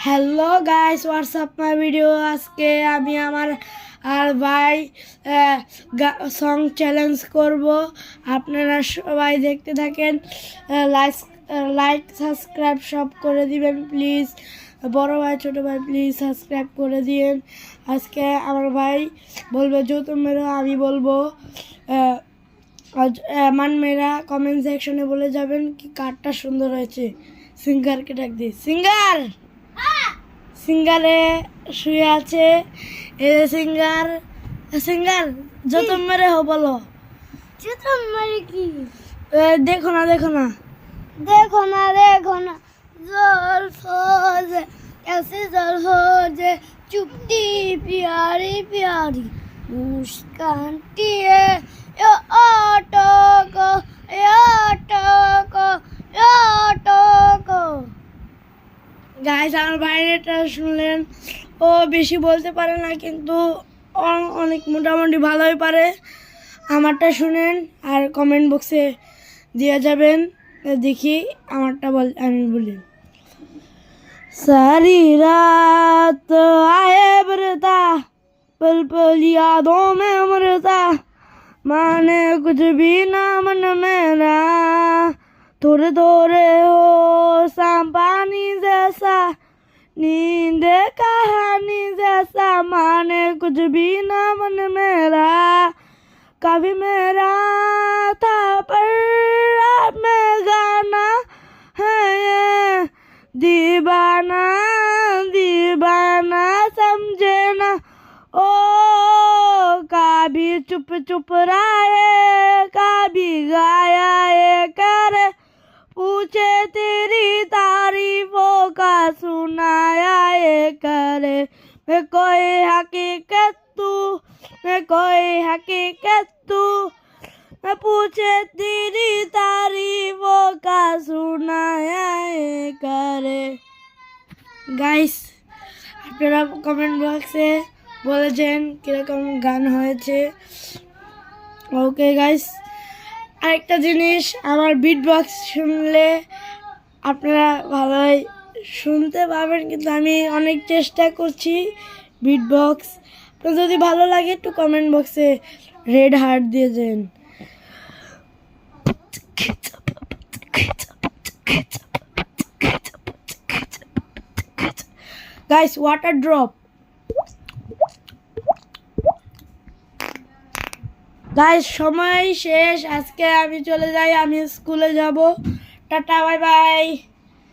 Hello guys, WhatsApp my video. আজকে আমি আমার আর ভাই সং চ্যালেঞ্জ করব। আপনারা সবাই দেখতে থাকেন। লাইক সাবস্ক্রাইব সব করে দিবেন প্লিজ। বড় ভাই ছোট ভাই প্লিজ সাবস্ক্রাইব করে দিন। আজকে আমার ভাই বলবে যৌথ মেরা, আমি বলবো মান মেরা। কমেন্ট সেকশনে বলে যাবেন কি কারটা সুন্দর হয়েছে। সিঙ্গারকে ডাক দিই। সিঙ্গার সিঙ্গারে শুয়ে আছে। এ সিঙ্গার সিঙ্গার যত মেরে হো বলো। যত মেরে কি? দেখো না দেখো না দেখো না দেখো না জল ফোজে ऐसे जल हो जे चुपती प्यारी प्यारी मुस्कानती है यो ऑटो को গাইস, আমার বাইরেটা শুনলেন। ও বেশি বলতে পারে না, কিন্তু অনেক মোটামুটি ভালোই পারে। আমারটা শুনেন আর কমেন্ট বক্সে দিয়ে যাবেন। দেখি আমারটা আমি বলি। सारी रात आए बरता पल पल यादों में मरता, माने कुछ भी ना मन मेरा, थोड़े थोड़े हो शाम पानी जैसा, नींद कहानी जैसा, माने कुछ भी ना मन मेरा, कभी मेरा था पर अब में गाना है ये, दीवाना दीवाना समझे ना। ओ कभी चुप चुप रहे, कभी गाया ये करे, पूछे तेरी तारीफों का सुनाया ये करे। मैं कोई हकीकत तू, मैं कोई हकीकत तू, मैं पूछे तेरी तारीफों का सुनाया ये करे। গাইস, আপনারা কমেন্ট বক্সে বলেছেন কীরকম গান হয়েছে। ওকে গাইস, আরেকটা জিনিস, আমার বিট বক্স শুনলে আপনারা ভালোই শুনতে পাবেন, কিন্তু আমি অনেক চেষ্টা করছি বিট বক্স। আপনার যদি ভালো লাগে একটু কমেন্ট বক্সে রেড হার্ট দিয়ে দেন। Guys, water drop. গাইস, সময় শেষ। আজকে আমি চলে যাই, আমি স্কুলে যাব। টাটা, বাই বাই।